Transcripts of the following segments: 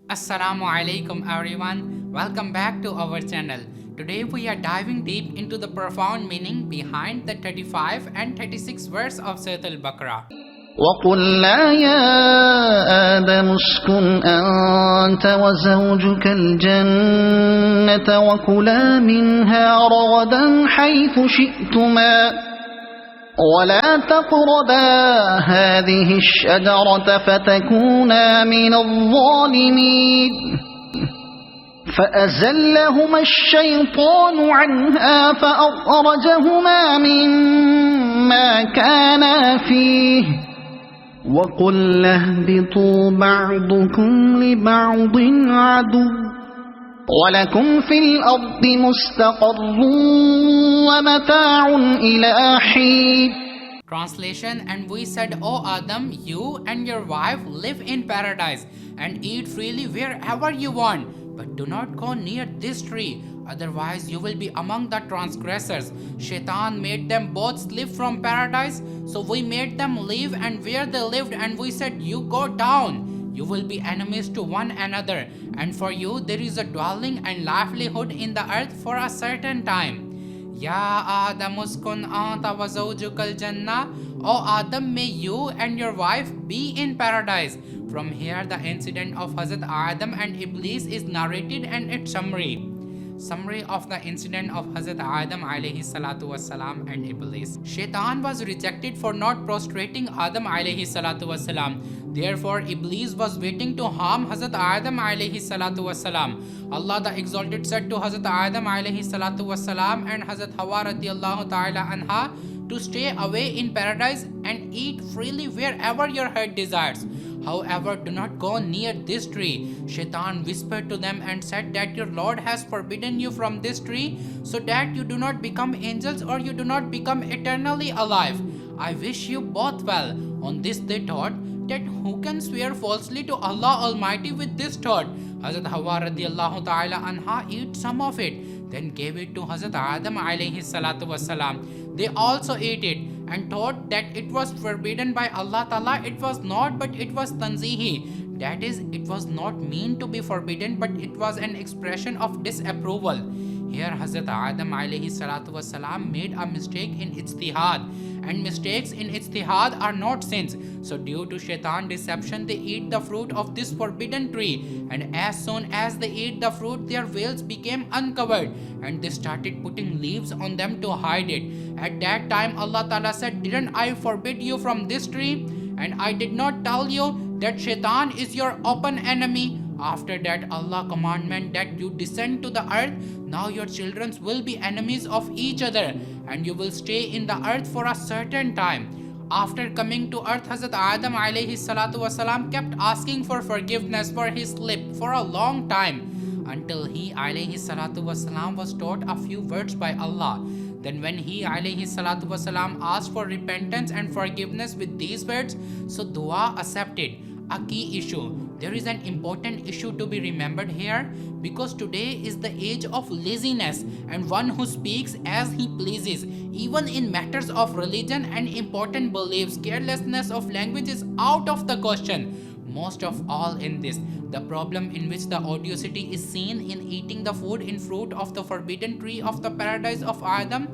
Assalamu alaikum everyone, welcome back to our channel. Today we are diving deep into the profound meaning behind the 35 and 36 verse of Surah Al-Baqarah. وقلنا يا آدم اسكن أنت وزوجك الجنة وكلا منها رغدا حيث شئتما ولا تقربا هذه الشجرة فتكونا من الظالمين فأزلهما الشيطان عنها فأخرجهما مما كانا فيه وقلنا اهبطوا بعضكم لبعض عدو ولكم في الأرض مستقر ومتاع إلى حين. Translation: And we said, O Adam, you and your wife live in paradise and eat freely wherever you want, but do not go near this tree, otherwise you will be among the transgressors. Shaitan made them both slip from paradise, so we made them live and where they lived, and we said, you go down. You will be enemies to one another, and for you there is a dwelling and livelihood in the earth for a certain time. Ya Adam uskun anta wa zawjukal jannah. O Adam, may you and your wife be in paradise. From here the incident of Hazrat Adam and Iblis is narrated and its summary. Summary of the incident of Hazrat Adam alayhi salatu wasalam and Iblis. Shaitan was rejected for not prostrating Adam alayhi salatu wasalam. Therefore, Iblis was waiting to harm Hazrat Adam alayhi salatu wasalam. Allah the Exalted said to Hazrat Adam alayhi salatu wasalam and Hazrat Hawa radiyallahu ta'ala anha to stay away in paradise and eat freely wherever your heart desires. However, do not go near this tree. Shaitan whispered to them and said that your Lord has forbidden you from this tree so that you do not become angels or you do not become eternally alive. I wish you both well. On this they thought that who can swear falsely to Allah Almighty with this thought? Hazrat Hawa radiyallahu ta'ala anha ate some of it, then gave it to Hazrat Adam alayhi salatu wasalam. They also ate it and thought that it was forbidden by Allah Ta'ala. It was not, but it was tanzihi. That is, it was not mean to be forbidden, but it was an expression of disapproval. Here Hazrat Adam alayhi salatu wasalam made a mistake in ijtihad, and mistakes in ijtihad are not sins. So due to shaitan deception, they eat the fruit of this forbidden tree, and as soon as they ate the fruit, their veils became uncovered and they started putting leaves on them to hide it. At that time Allah Ta'ala said, didn't I forbid you from this tree? And I did not tell you that shaitan is your open enemy? After that Allah commandment that you descend to the earth. Now your children will be enemies of each other and you will stay in the earth for a certain time. After coming to earth, Hazrat Adam alayhi salatu wasalam kept asking for forgiveness for his slip for a long time until he alayhi salatu wasalam was taught a few words by Allah. Then when he alayhi salatu wasalam asked for repentance and forgiveness with these words, so dua accepted. A key issue. There is an important issue to be remembered here, because today is the age of laziness and one who speaks as he pleases. Even in matters of religion and important beliefs, carelessness of language is out of the question. Most of all in this, the problem in which the audiosity is seen in eating the food in fruit of the forbidden tree of the paradise of Adam.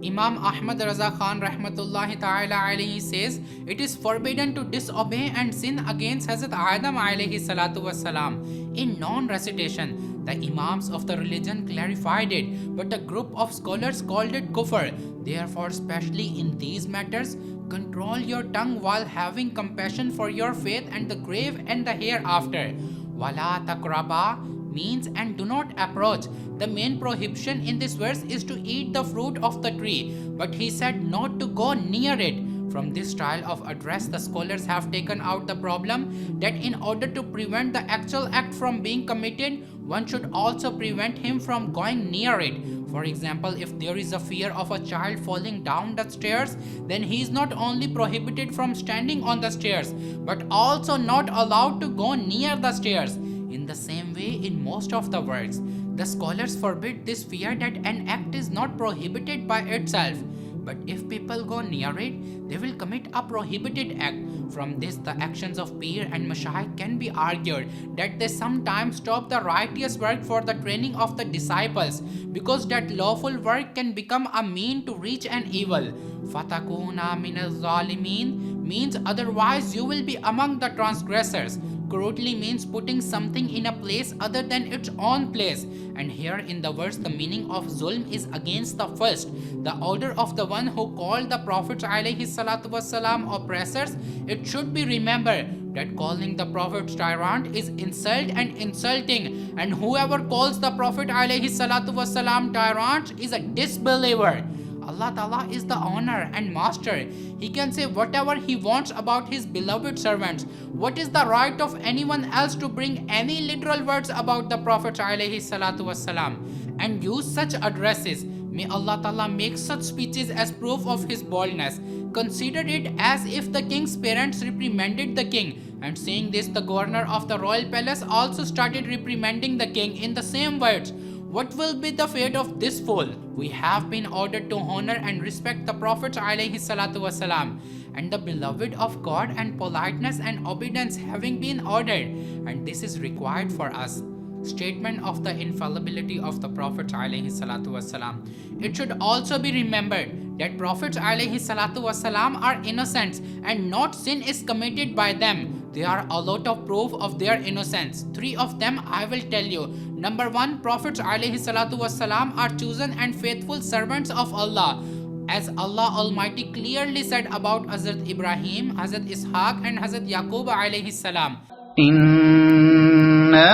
Imam Ahmad Raza Khan rahmatullahi ta'ala alayhi says, it is forbidden to disobey and sin against Hazrat Adam alayhi salatu wasalam. In non-recitation, the Imams of the religion clarified it, but a group of scholars called it kufr. Therefore, especially in these matters, control your tongue while having compassion for your faith and the grave and the hereafter. Wala takraba means and do not approach. The main prohibition in this verse is to eat the fruit of the tree, but he said not to go near it. From this style of address, the scholars have taken out the problem that in order to prevent the actual act from being committed, one should also prevent him from going near it. For example, if there is a fear of a child falling down the stairs, then he is not only prohibited from standing on the stairs, but also not allowed to go near the stairs. In the same way, in most of the words, the scholars forbid this fear that an act is not prohibited by itself. But if people go near it, they will commit a prohibited act. From this, the actions of Pir and Mashaykh can be argued that they sometimes stop the righteous work for the training of the disciples, because that lawful work can become a mean to reach an evil. Fatakuna minaz zalimin means otherwise you will be among the transgressors. Crudely means putting something in a place other than its own place. And here in the verse, the meaning of zulm is against the first, the order of the one who called the Prophet ﷺ oppressors. It should be remembered that calling the Prophet tyrant is insult and insulting, and whoever calls the Prophet ﷺ tyrant is a disbeliever. Allah Ta'ala is the owner and master. He can say whatever he wants about his beloved servants. What is the right of anyone else to bring any literal words about the Prophet ﷺ and use such addresses? May Allah Ta'ala make such speeches as proof of his boldness. Consider it as if the king's parents reprimanded the king, and saying this, the governor of the royal palace also started reprimanding the king in the same words. What will be the fate of this fool? We have been ordered to honor and respect the Prophet ﷺ and the beloved of God, and politeness and obedience having been ordered, and this is required for us. Statement of the infallibility of the Prophet ﷺ. It should also be remembered that Prophets ﷺ are innocents and not sin is committed by them. There are a lot of proof of their innocence. 3 of them I will tell you. Number 1, Prophets ﷺ are chosen and faithful servants of Allah, as Allah Almighty clearly said about Hazrat Ibrahim, Hazrat Ishaq and Hazrat Yaqub alayhi salam. إنا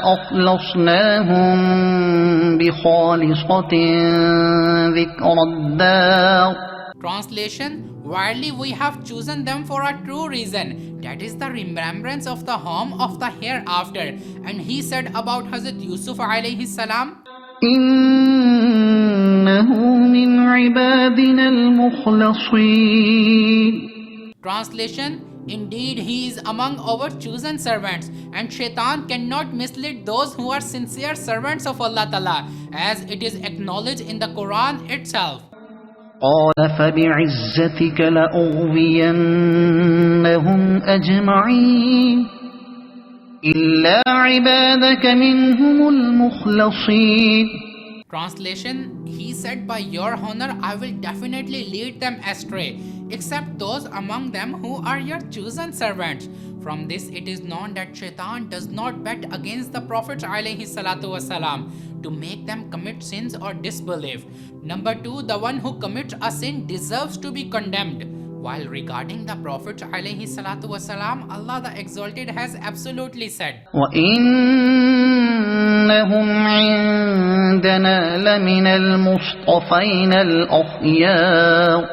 أخلصناهم بخالصة ذكر الدار. Translation: Verily we have chosen them for a true reason, that is the remembrance of the home of the hereafter. And he said about Hazrat Yusuf alayhi salam, إنه من عبادنا المخلصين. Translation: Indeed, he is among our chosen servants, and Shaitan cannot mislead those who are sincere servants of Allah Ta'ala, as it is acknowledged in the Quran itself. قال فبعزتك لأغوينهم أجمعين إلا عبادك منهم المخلصين. Translation: He said, by your honor I will definitely lead them astray, except those among them who are your chosen servants. From this it is known that Shaitan does not bet against the Prophet ﷺ to make them commit sins or disbelief. Number 2, the one who commits a sin deserves to be condemned. While regarding the Prophet ﷺ, Allah the Exalted has absolutely said, وَإِنَّهُمْ عِندَنَا لَمِنَ الْمُصْطَفَيْنَ الْأَخْيَارِ.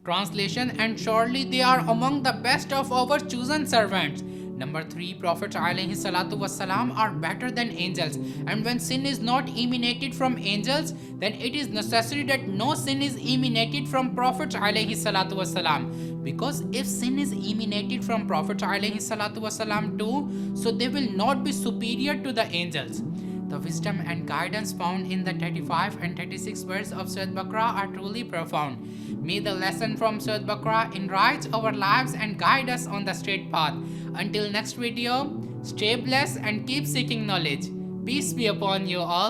Translation: And surely they are among the best of our chosen servants. Number 3, Prophets ﷺ are better than angels, and when sin is not emanated from angels, then it is necessary that no sin is emanated from Prophets ﷺ. Because if sin is emanated from Prophets ﷺ too, so they will not be superior to the angels. The wisdom and guidance found in the 35 and 36 verse of Surah Baqarah are truly profound. May the lesson from Surah Baqarah enrich our lives and guide us on the straight path. Until next video, stay blessed and keep seeking knowledge. Peace be upon you all.